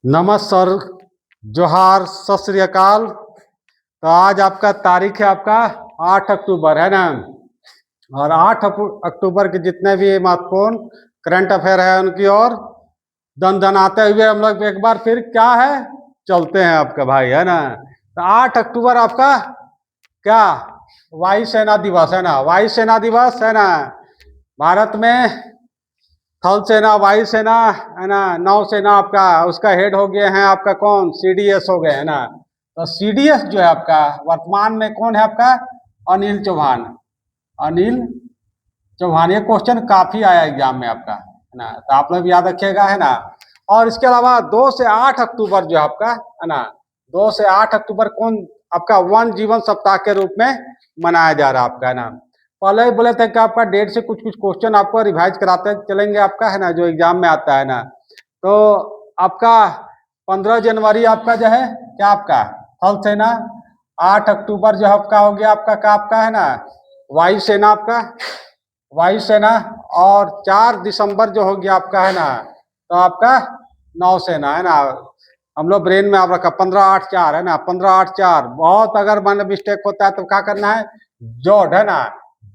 नमस्कार, जोहार, सत श्री अकाल। तो आज आपका तारीख है आपका 8 अक्टूबर है ना। और 8 अक्टूबर के जितने भी महत्वपूर्ण करंट अफेयर है उनकी ओर दन दन आते हुए हम लोग एक बार फिर क्या है चलते हैं आपका भाई है ना। तो 8 अक्टूबर आपका क्या वायुसेना दिवस है ना। वायुसेना दिवस है ना। भारत में थल सेना, वायुसेना है ना, नौसेना आपका उसका हेड हो गए हैं आपका कौन, सीडीएस हो गए है ना। तो सीडीएस जो है आपका वर्तमान में कौन है आपका, अनिल चौहान। अनिल चौहान, ये क्वेश्चन काफी आया एग्जाम में आपका है ना, तो आप लोग याद रखिएगा है ना। और इसके अलावा 2 से 8 अक्टूबर जो है आपका है ना, 2 से 8 अक्टूबर कौन आपका वन जीवन सप्ताह के रूप में मनाया जा रहा है आपका है ना। पहले ही बोले थे कि आपका डेट से कुछ कुछ क्वेश्चन आपको रिवाइज कराते चलेंगे आपका है ना, जो एग्जाम में आता है ना। तो आपका 15 जनवरी आपका जो है क्या आपका थल सेना, 8 अक्टूबर जो आपका हो गया आपका क्या आपका है ना वायुसेना आपका, वायुसेना। और 4 दिसंबर जो हो गया आपका है ना, तो आपका नौसेना है ना। हम लोग ब्रेन में आप रखा 15-8-4 है ना, 15-8-4। बहुत अगर मन मिस्टेक होता है तो क्या करना है, जोड़ है ना,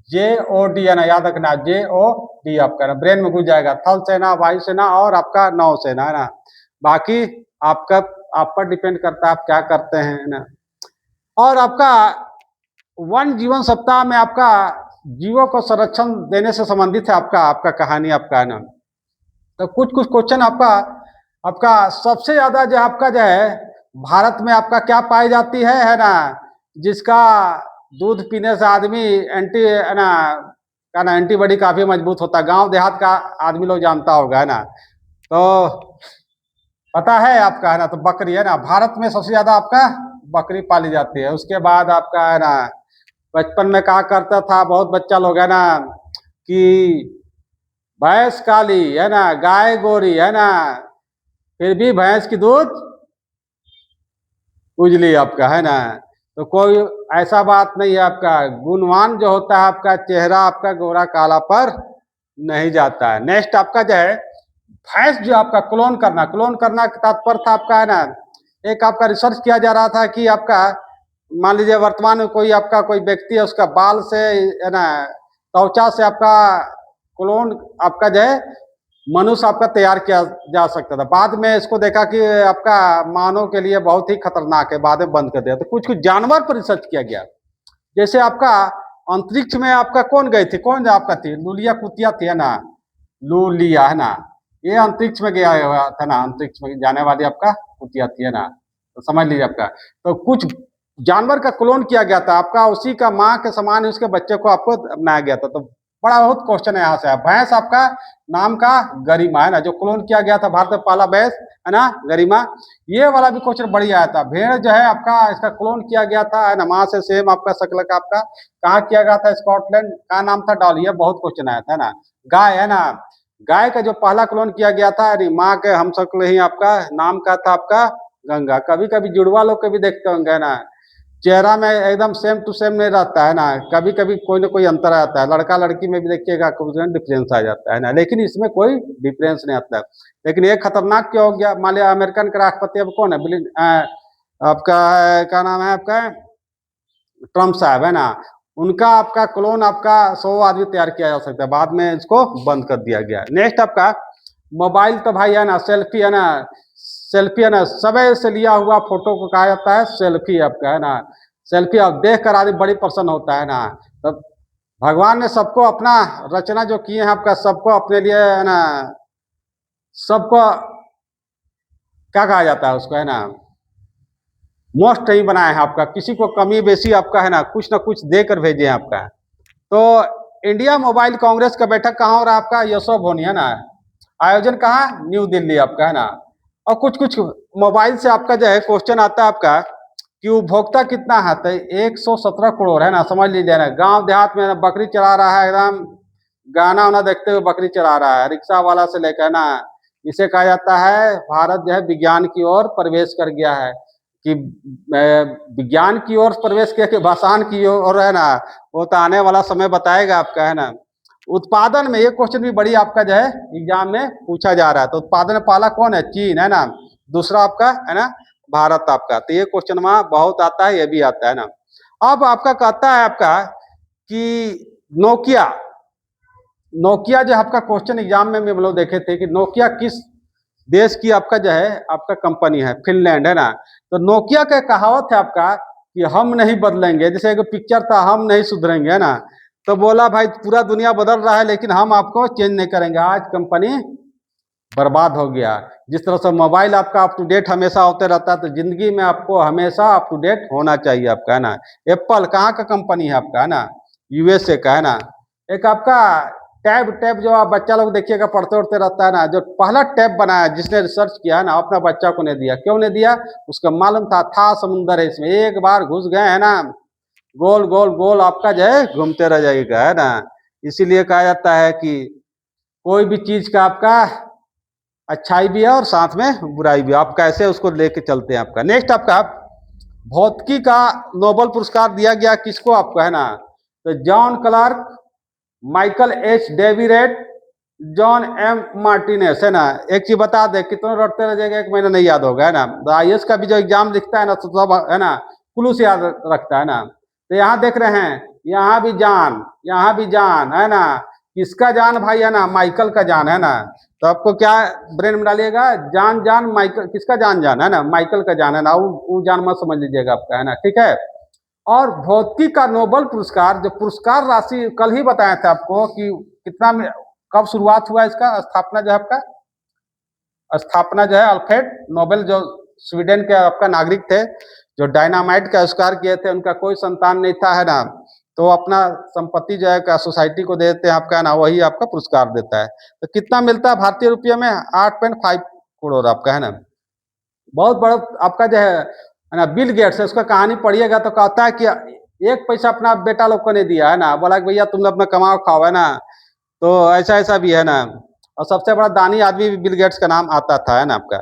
JOD है ना, याद रखना JOD आपका ना ब्रेन में घुस जाएगा। थल सेना, वायुसेना और आपका नौसेना है ना। बाकी आपका आप पर डिपेंड करता है आप क्या करते हैं ना। और आपका वन जीवन सप्ताह में आपका जीवों को संरक्षण देने से संबंधित है आपका आपका कहानी आपका है ना। तो कुछ कुछ क्वेश्चन आपका आपका सबसे ज्यादा जो आपका जो है भारत में आपका क्या पाई जाती है ना, जिसका दूध पीने से आदमी एंटी है ना का ना एंटीबॉडी काफी मजबूत होता है। गांव देहात का आदमी लोग जानता होगा है ना। तो पता है आपका है ना, तो बकरी है ना, भारत में सबसे ज्यादा आपका बकरी पाली जाती है। उसके बाद आपका है ना, बचपन में कहा करता था बहुत बच्चा लोग है ना कि भैंस काली है ना, गाय गोरी है ना, फिर भी भैंस की दूध उजली आपका है ना। तो कोई ऐसा बात नहीं है आपका, गुणवान जो होता है आपका चेहरा आपका गोरा काला पर नहीं जाता है। नेक्स्ट आपका जो है भैंस जो आपका क्लोन करना का तात्पर्य था आपका है ना। एक आपका रिसर्च किया जा रहा था कि आपका मान लीजिए वर्तमान में कोई आपका कोई व्यक्ति है, उसका बाल से है ना त्वचा से आपका क्लोन आपका जो है मनुष्य आपका तैयार किया जा सकता था। बाद में इसको देखा कि आपका मानव के लिए बहुत ही खतरनाक है, बाद में बंद कर दिया। तो कुछ कुछ जानवर पर रिसर्च किया गया। जैसे आपका अंतरिक्ष में आपका कौन गई थी, कौन आपका थी, लूलिया कुतिया थी है ना, लूलिया है ना, ये अंतरिक्ष में गया हुआ था ना, अंतरिक्ष में जाने वाली आपका कुतिया थी है ना। तो समझ लीजिए आपका, तो कुछ जानवर का क्लोन किया गया था आपका, उसी का माँ के समान उसके बच्चे को आपको बनाया गया था। तो बड़ा बहुत क्वेश्चन है यहाँ से। भैंस आपका नाम का गरिमा है ना, जो क्लोन किया गया था भारत में पहला भैंस है ना गरिमा। ये वाला भी क्वेश्चन बढ़िया आया था। भेड़ जो है आपका इसका क्लोन किया गया था है ना, माँ से सेम आपका शक्ल का आपका, कहाँ किया गया था, स्कॉटलैंड का नाम था डॉली। ये बहुत क्वेश्चन आया था है ना। गाय है ना, गाय का जो पहला क्लोन किया गया था माँ के हम शक्ल ही आपका नाम का था आपका गंगा। कभी कभी जुड़वा लोग के भी देखते होंगे ना, चेहरा में एकदम सेम टू सेम नहीं रहता है ना, कभी कभी कोई ना कोई अंतर आता है। लड़का लड़की में भी देखिएगा कुछ डिफरेंस आ जाता है ना, लेकिन इसमें कोई डिफरेंस नहीं आता है। लेकिन ये खतरनाक क्या हो गया, मान लिया अमेरिकन के राष्ट्रपति अब कौन है, आपका क्या नाम है आपका, ट्रम्प साहब है ना। उनका आपका क्लोन आपका 100 आदमी तैयार किया जा सकता है, बाद में इसको बंद कर दिया गया। नेक्स्ट आपका मोबाइल, तो भाई है ना सेल्फी है ना, सेल्फी है ना, समय से लिया हुआ फोटो को कहा जाता है सेल्फी आपका है ना। सेल्फी आप देख कर आदमी बड़ी प्रसन्न होता है ना। तो भगवान ने सबको अपना रचना जो किए हैं आपका, सबको अपने लिए है ना, सबको क्या कहा जाता है उसको है ना, मोस्ट नहीं बनाया है आपका, किसी को कमी बेसी आपका है ना कुछ ना कुछ देकर भेजे हैं आपका। तो इंडिया मोबाइल कांग्रेस का बैठक कहाँ हो रहा है आपका, यशोभूमि है ना, आयोजन कहाँ, न्यू दिल्ली आपका है ना। और कुछ कुछ मोबाइल से आपका जो है क्वेश्चन आता है आपका कि उपभोक्ता कितना है, तो 117 करोड़ है ना, समझ लीजिए ना। गांव देहात में बकरी चला रहा है एकदम, गाना वाना देखते हुए बकरी चला रहा है, रिक्शा वाला से लेकर ना। इसे कहा जाता है भारत जो है विज्ञान की ओर प्रवेश कर गया है, कि विज्ञान की ओर प्रवेश किया कि भाषान की ओर है ना, वो तो आने वाला समय बताएगा आपका है ना। उत्पादन में ये क्वेश्चन भी बड़ी आपका जो है एग्जाम में पूछा जा रहा है। तो उत्पादन में पहला कौन है, चीन है ना, दूसरा आपका है ना भारत आपका। तो ये क्वेश्चन वहां बहुत आता है, ये भी आता है ना। अब आपका कहता है आपका कि नोकिया, नोकिया जो आपका क्वेश्चन एग्जाम में हम लोग देखे थे कि नोकिया किस देश की आपका जो है आपका कंपनी है, फिनलैंड है ना। तो नोकिया का कहावत है आपका कि हम नहीं बदलेंगे, जैसे एक पिक्चर था हम नहीं सुधरेंगे है ना। तो बोला भाई पूरा दुनिया बदल रहा है लेकिन हम आपको चेंज नहीं करेंगे। आज कंपनी बर्बाद हो गया। जिस तरह से मोबाइल आपका अप टू डेट हमेशा होते रहता है, तो जिंदगी में आपको हमेशा अप टू डेट होना चाहिए आपका है ना। एप्पल कहाँ का कंपनी है आपका है ना, यूएसए का है ना। एक आपका टैब, टैब जो आप बच्चा लोग देखिएगा पढ़ते उड़ते रहता है ना, जो पहला टैब बनाया जिसने रिसर्च किया है ना, अपना बच्चा को नहीं दिया। क्यों नहीं दिया? उसका मालूम था समुंदर है इसमें, एक बार घुस गए है ना, गोल गोल गोल आपका जो है घूमते रह जाएगा है ना। इसीलिए कहा जाता है कि कोई भी चीज का आपका अच्छाई भी है और साथ में बुराई भी। आप कैसे उसको लेके चलते हैं आपका। नेक्स्ट आपका भौतिकी का नोबेल पुरस्कार दिया गया किसको आपको है ना, तो जॉन क्लार्क, माइकल एच डेविरेट, जॉन एम मार्टिनेस है ना। एक चीज बता दे, कितना रटते रह जाएगा, एक महीना नहीं याद होगा है ना। तो आईएएस का भी जो एग्जाम लिखता है ना तो सब है ना क्लू से याद रखता है ना। तो यहाँ देख रहे हैं, यहाँ भी जान, यहाँ भी जान है ना। किसका जान भाई है ना, माइकल का जान है ना। तो आपको क्या ब्रेन में डालिएगा, जान जान माइकल, किसका जान जान है ना, माइकल का जान है ना। वो जान मत समझ लीजिएगा आपका है ना, ठीक है। और भौतिकी का नोबेल पुरस्कार, जो पुरस्कार राशि कल ही बताया था आपको कि कितना कब शुरुआत हुआ इसका स्थापना जो है आपका, स्थापना जो है अल्फ्रेड नोबेल जो स्वीडन के आपका नागरिक थे, जो डायनामाइट का आविष्कार किए थे, उनका कोई संतान नहीं था है ना। तो अपना संपत्ति जो है का सोसाइटी को देते हैं आपका है ना, वही आपका पुरस्कार देता है। तो कितना मिलता है भारतीय रुपये में, 8.5 करोड़ आपका है ना। बहुत बड़ा आपका जो है ना बिल गेट्स है, उसका कहानी पढ़िएगा तो कहता है कि एक पैसा अपना बेटा लोग को नहीं दिया है ना, बोला कि भैया तुम अपना कमाओ खाओ है ना। तो ऐसा ऐसा भी है ना। और सबसे बड़ा दानी आदमी भी बिल गेट्स का नाम आता था है ना आपका।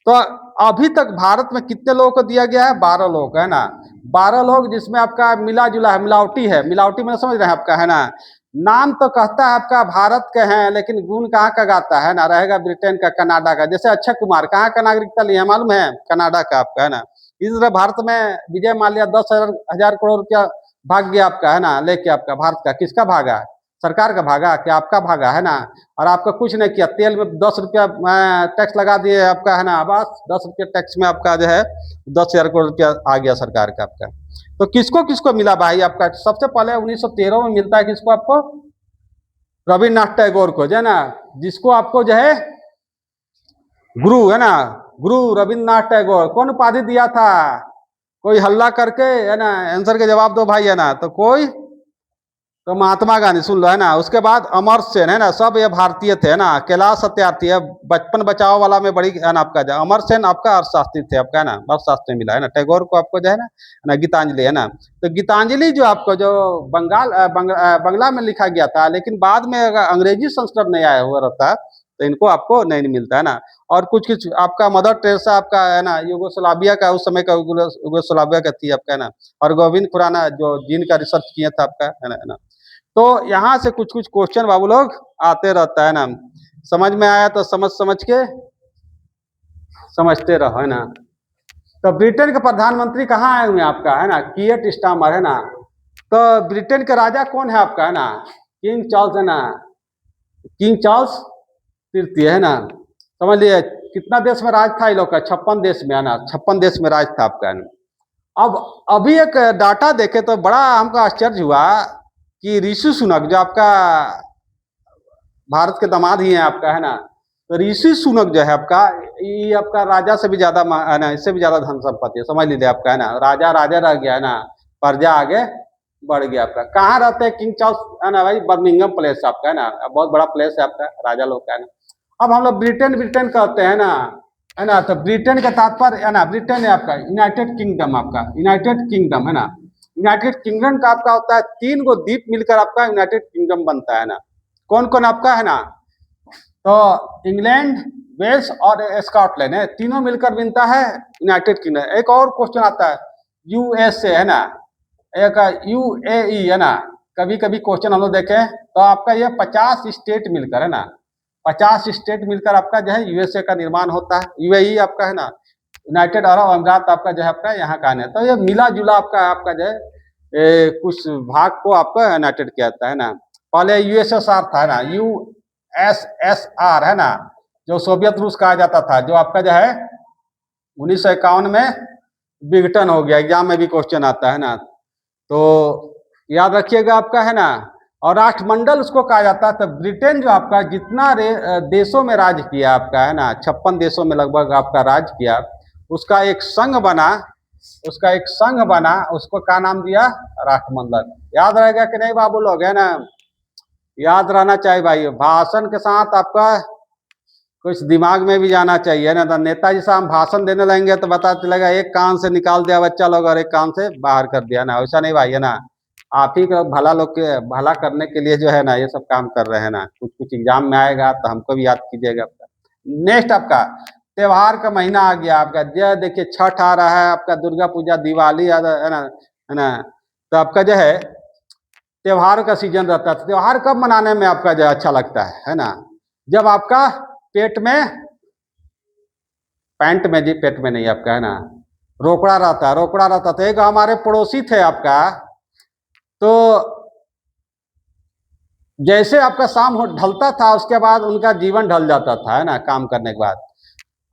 तो अभी तक भारत में कितने लोगों को दिया गया है, 12 लोग है ना। 12 लोग, जिसमें आपका मिला जुला है, मिलावटी है, मिलावटी मैंने समझ रहे हैं आपका है ना। नाम तो कहता है आपका भारत के हैं लेकिन गुण कहाँ का गाता है ना, रहेगा ब्रिटेन का, कनाडा का। जैसे अक्षय कुमार कहाँ का नागरिकता लिया मालूम है, कनाडा का आपका है ना। इस तरह भारत में विजय माल्या 10,000 करोड़ रुपया भाग गया आपका है ना लेके, आपका भारत का किसका भागा, सरकार का भागा क्या आपका भागा है ना। और आपका कुछ नहीं किया, तेल में 10 रुपया टैक्स लगा दिए आपका है ना, बस 10 रुपया टैक्स में आपका जो है 10,000 करोड़ रुपया आ गया सरकार का आपका। तो किसको किसको मिला भाई आपका, सबसे पहले 1913 में मिलता है किसको आपको, रविन्द्रनाथ टैगोर को जो है ना, जिसको आपको जो है गुरु है ना, गुरु रविन्द्रनाथ टैगोर। कौन उपाधि दिया था, कोई हल्ला करके है ना, आंसर के जवाब दो भाई है ना। तो कोई, तो महात्मा गांधी सुन लो है ना। उसके बाद अमर सेन है ना, सब ये भारतीय थे है ना। कैलाश सत्यार्थी है, बचपन बचाओ वाला में बड़ी है ना आपका जो अमर सेन आपका अर्थशास्त्री थे आपका है ना, अर्थशास्त्र मिला है ना। टैगोर को आपको जो है ना गीतांजलि है ना। तो गीतांजलि जो आपको जो बंगला में लिखा गया था, लेकिन बाद में अगर अंग्रेजी संस्करण नहीं आया हुआ रहता तो इनको आपको नहीं मिलता है ना। और कुछ कुछ आपका मदर टेरेसा आपका है ना, यूगोस्लाविया का, उस समय का यूगोस्लाविया का थी आपका है ना। और गोविंद खुराना जो जिनका रिसर्च किया था आपका है ना। तो यहाँ से कुछ कुछ क्वेश्चन बाबू लोग आते रहता है ना। समझ में आया तो समझ समझ के समझते रहो है ना। तो ब्रिटेन के प्रधानमंत्री कहाँ आए हुए हैं आपका है ना, कीयर स्टार्मर है ना। तो ब्रिटेन के राजा कौन है आपका है ना, किंग चार्ल्स है ना, किंग चार्ल्स तृतीय है ना। समझ लिए कितना देश में राज था ये लोग का, 56 देश में है ना, 56 देश में राज था आपका। अब अभी एक डाटा देखे तो बड़ा हमको आश्चर्य हुआ कि ऋषि सुनक जो आपका भारत के दामाद ही हैं आपका है ना, तो ऋषि सुनक जो है आपका, ये आपका राजा से भी ज्यादा है ना, इससे भी ज्यादा धन संपत्ति है, समझ लीजिए आपका है ना। राजा राजा रह गया है ना, प्रजा आगे बढ़ गया आपका। कहाँ रहते हैं किंग चार्ल्स है ना भाई, बर्मिंघम प्लेस आपका है ना, बहुत बड़ा प्लेस है आपका, राजा लोग का है ना। अब हम लोग ब्रिटेन ब्रिटेन कहते हैं ना है ना। तो ब्रिटेन का तात्पर्य है ना, ब्रिटेन है आपका यूनाइटेड किंगडम, आपका यूनाइटेड किंगडम है ना। यूनाइटेड किंगडम का आपका होता है 3 गो द्वीप मिलकर आपका यूनाइटेड किंगडम बनता है ना। कौन कौन आपका है ना, तो इंग्लैंड, वेल्स और स्कॉटलैंड है, तीनों मिलकर बनता है यूनाइटेड किंगडम। एक और क्वेश्चन आता है यूएसए है ना, एक यूएई है ना। कभी कभी क्वेश्चन हम लोग देखें तो आपका ये 50 स्टेट मिलकर है ना, 50 स्टेट मिलकर आपका जो है यूएसए का निर्माण होता है। यूएई आपका है ना, यूनाइटेड अरब अमीरात आपका जो है आपका यहाँ का है। तो ये मिला जुला आपका जो है कुछ भाग को आपका यूनाइटेड किया जाता है ना। पहले यूएसएसआर था ना, यूएसएसआर है ना, जो सोवियत रूस कहा जाता था, जो आपका जो है 1951 में विघटन हो गया। एग्जाम में भी क्वेश्चन आता है ना, तो याद रखिएगा आपका है ना। और राष्ट्रमंडल उसको कहा जाता है। तो ब्रिटेन जो आपका जितना देशों में राज किया आपका है ना, 56 देशों में लगभग आपका राज किया, उसका एक संघ बना, उसको क्या नाम दिया? राष्ट्रमंडल। याद रहेगा कि नहीं बाबू लोग, है ना? याद रहना चाहिए भाई। भाषण के साथ आपका कुछ दिमाग में भी जाना चाहिए ना। तो नेताजी साहब भाषण देने लगेंगे तो पता चलेगा एक कान से निकाल दिया बच्चा लोग और एक कान से बाहर कर दिया ना। वैसा नहीं भाई, है ना। आप ही का भला लोग के भला करने के लिए जो है ना ये सब काम कर रहे हैं ना। कुछ कुछ एग्जाम में आएगा तो हमको भी याद कीजिएगा। नेक्स्ट आपका त्योहार का महीना आ गया आपका। जो देखिए छठ आ रहा है आपका, दुर्गा पूजा, दिवाली है ना। तो आपका जो है त्योहार का सीजन रहता है। त्योहार कब मनाने में आपका जो अच्छा लगता है ना? जब आपका पेट में, पैंट में जी, पेट में नहीं आपका है ना, रोकड़ा रहता था। एक हमारे पड़ोसी थे आपका, तो जैसे आपका शाम ढलता था उसके बाद उनका जीवन ढल जाता था, है ना, काम करने के बाद।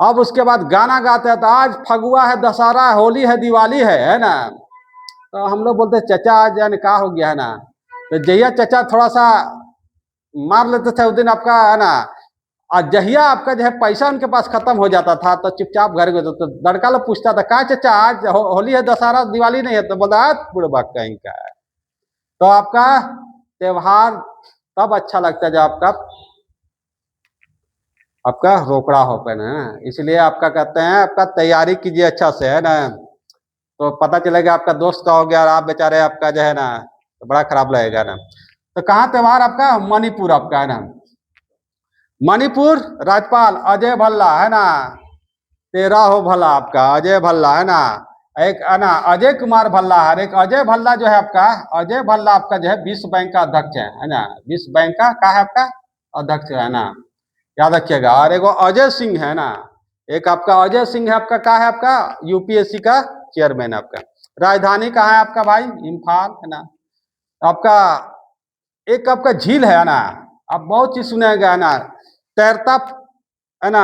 अब उसके बाद गाना गाते थे, आज फगुआ है, दशहरा है, होली है, दिवाली है ना। तो हम लोग बोलते चचा आज यानी क्या हो गया है ना। तो जहिया चचा थोड़ा सा मार लेते थे उस दिन आपका है ना, और जहिया आपका जो है पैसा उनके पास खत्म हो जाता था तो चुपचाप घर गए। तो लड़का लोग पूछता था, कहाँ चचा आज होली है, दशहरा, दिवाली नहीं है? तो बोला बुढ़बा कहीं का है। तो आपका त्योहार तब अच्छा लगता है जब आपका रोकड़ा हो पे ना। इसलिए आपका कहते हैं आपका तैयारी कीजिए अच्छा से, है ना। तो पता चलेगा आपका दोस्त का हो गया और आप बेचारे आपका जो है ना, तो बड़ा खराब लगेगा ना। तो कहाँ त्योहार आपका? मणिपुर आपका है ना। मणिपुर राज्यपाल अजय भल्ला है ना, तेरा हो भला आपका अजय भल्ला है ना। एक है ना अजय कुमार भल्ला है। एक अजय भल्ला जो है आपका, अजय भल्ला आपका जो है विश्व बैंक का अध्यक्ष है ना। विश्व बैंक का है आपका अध्यक्ष है ना, याद रखिएगा। और एक अजय सिंह है ना, एक आपका अजय सिंह है आपका, क्या है आपका? यूपीएससी का चेयरमैन आपका। राजधानी कहाँ है आपका भाई? इम्फाल है ना। आपका एक आपका झील है ना, आप बहुत चीज सुनेगा है ना, तैरता है ना,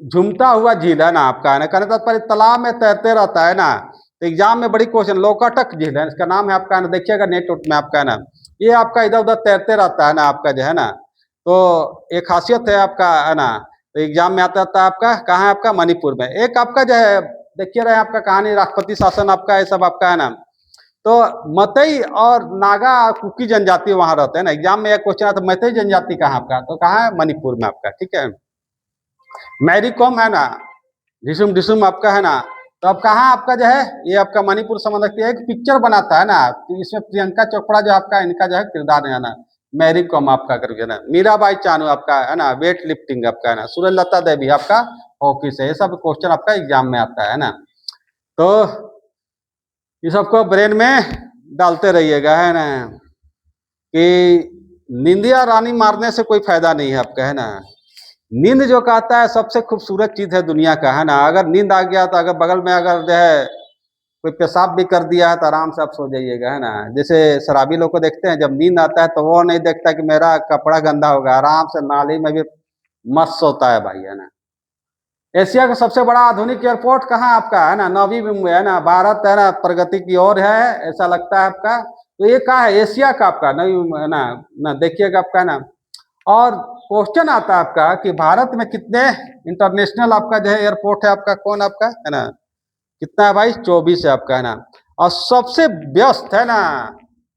झूमता हुआ झील है ना आपका, है ना। कहने तात्पर्य तालाब में तैरते रहता है ना। तो एग्जाम में बड़ी क्वेश्चन, लोकाटक झील है इसका नाम है आपका, है ना। देखिएगा नेट में आपका है ना, ये आपका इधर उधर तैरते रहता है ना आपका जो है ना। तो एक खासियत है आपका, है ना। तो एग्जाम में आता था आपका, कहाँ है आपका? मणिपुर में। एक आपका जो है देखिए रहे आपका कहानी, राष्ट्रपति शासन आपका ये सब आपका है ना। तो मतई और नागा कुकी जनजाति वहां रहते हैं ना। एग्जाम में एक क्वेश्चन आता, मतई जनजाति कहाँ आपका? तो कहाँ है? मणिपुर में आपका, ठीक है। मैरी कॉम है ना, ढिसुम ढिसुम आपका है ना। तो अब कहाँ आपका जो है ये आपका मणिपुर समझ लगती है। एक पिक्चर बनाता है ना, तो इसमें प्रियंका चोपड़ा जो आपका इनका जो है किरदार है ना। मैरी कॉम आपका करके ना, मीराबाई चानू आपका है ना, वेट लिफ्टिंग आपका है ना, सूर्यलता देवी आपका हॉकी से। ये सब क्वेश्चन आपका एग्जाम में आता है ना। तो ये सबको ब्रेन में डालते रहिएगा, है ना, कि नींदिया रानी मारने से कोई फायदा नहीं है आपका, है ना। नींद जो कहता है सबसे खूबसूरत चीज है दुनिया का, है ना। अगर नींद आ गया तो अगर बगल में अगर जो है कोई पेशाब भी कर दिया है तो आराम से आप सो जाइएगा, है ना। जैसे शराबी लोग को देखते हैं, जब नींद आता है तो वो नहीं देखता कि मेरा कपड़ा गंदा होगा, आराम से नाली में भी मस्त सोता है भाई, है ना। एशिया का सबसे बड़ा आधुनिक एयरपोर्ट कहाँ आपका? है ना, नवी मुंबई है ना। भारत है ना प्रगति की ओर है ऐसा लगता है आपका। तो ये कहाँ है? एशिया का आपका नवी मुंबई है ना देखिएगा आपका, है ना। और क्वेश्चन आता है आपका कि भारत में कितने इंटरनेशनल आपका जो है एयरपोर्ट है आपका, कौन आपका, है ना, कितना है भाई? 24 है आपका, है ना। और सबसे व्यस्त है ना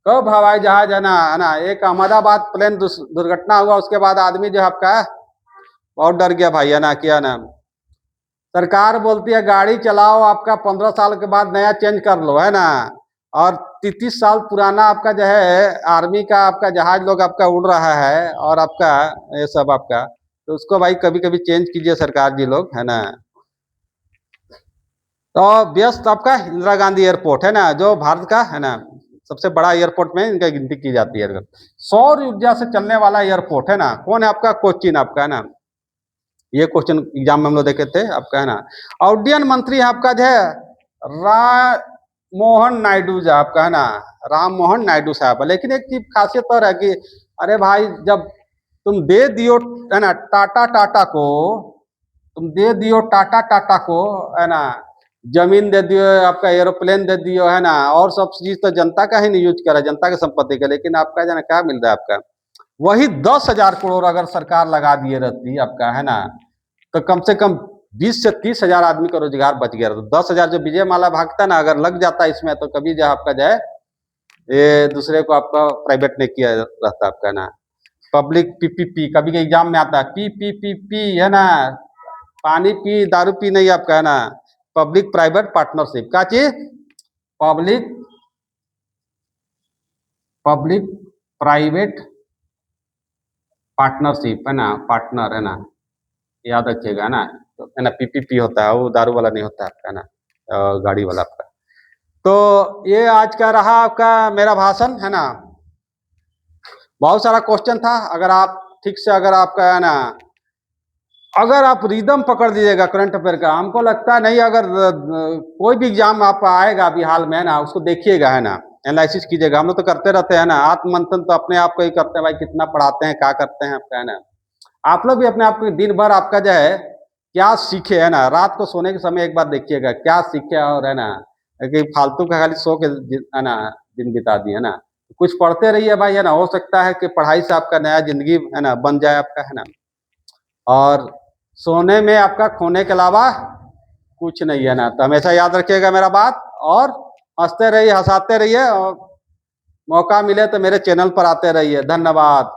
कब? हवाई जहाज है ना। एक अहमदाबाद प्लेन दुर्घटना हुआ, उसके बाद आदमी जो है आपका बहुत डर गया भाई, है ना। क्या नाम, सरकार बोलती है गाड़ी चलाओ, आपका 15 साल के बाद नया चेंज कर लो, है ना। और 33 साल पुराना आपका जो है आर्मी का आपका जहाज लोग आपका उड़ रहा है, और आपका ये सब आपका, तो उसको भाई कभी कभी चेंज कीजिए सरकार जी लोग, है ना। तो व्यस्त आपका इंदिरा गांधी एयरपोर्ट है ना, जो भारत का है ना सबसे बड़ा एयरपोर्ट में इनका गिनती की जाती है। सौर ऊर्जा से चलने वाला एयरपोर्ट है ना, कौन है आपका? कोचीन आपका है ना। ये क्वेश्चन एग्जाम में हम लोग देखे थे आपका है ना। उड्डयन मंत्री है आपका जो है राम मोहन नायडू जो आपका है ना, राम मोहन नायडू साहब। लेकिन एक चीज खासियत और है कि अरे भाई जब तुम दे दियो है ना टाटा को, तुम दे दियो टाटा को है ना, जमीन दे दियो, आपका एरोप्लेन दे दियो है ना, और सब चीज तो जनता का ही नहीं यूज करा, जनता की संपत्ति का। लेकिन आपका जो है क्या मिल रहा है आपका, वही 10,000 करोड़ अगर सरकार लगा दिए रहती आपका है ना, तो कम से कम 20 से 30 हजार आदमी का रोजगार बच गया। तो 10,000 जो विजय माला भागता ना, अगर लग जाता इसमें, तो कभी जो आपका जो है ये दूसरे को आपका प्राइवेट नहीं किया रहता आपका ना। पब्लिक पीपीपी कभी के एग्जाम में आता है, पी है ना, पानी पी दारू पी नहीं आपका है ना, पब्लिक प्राइवेट पार्टनरशिप क्या चीज, पब्लिक पब्लिक प्राइवेट पार्टनरशिप है ना, पार्टनर है ना, याद रखिएगा ना। तो है ना पीपीपी होता है, वो दारू वाला नहीं होता है ना, गाड़ी वाला आपका। तो ये आज का रहा आपका मेरा भाषण है ना। बहुत सारा क्वेश्चन था, अगर आप ठीक से अगर आपका है ना, अगर आप रिदम पकड़ दीजिएगा करंट अफेयर का, हमको लगता है नहीं, अगर कोई भी एग्जाम आप आएगा अभी हाल में है ना, उसको देखिएगा है ना, एनालिसिस कीजिएगा। हम लोग तो करते रहते हैं ना, आत्ममंथन तो अपने आप को ही करते हैं भाई, कितना पढ़ाते हैं क्या करते हैं आपका है ना। आप लोग भी अपने आप को दिन भर आपका जो है क्या सीखे है ना, रात को सोने के समय एक बार देखिएगा क्या सीखे, और है ना कि फालतू का खाली सो के है ना दिन बिता दिए है ना। कुछ पढ़ते रहिए भाई है ना, हो सकता है कि पढ़ाई से आपका नया जिंदगी है ना बन जाए आपका है ना। और सोने में आपका खोने के अलावा कुछ नहीं है ना। तो हमेशा याद रखिएगा मेरा बात, और हंसते रहिए, हंसाते रहिए, और मौका मिले तो मेरे चैनल पर आते रहिए। धन्यवाद।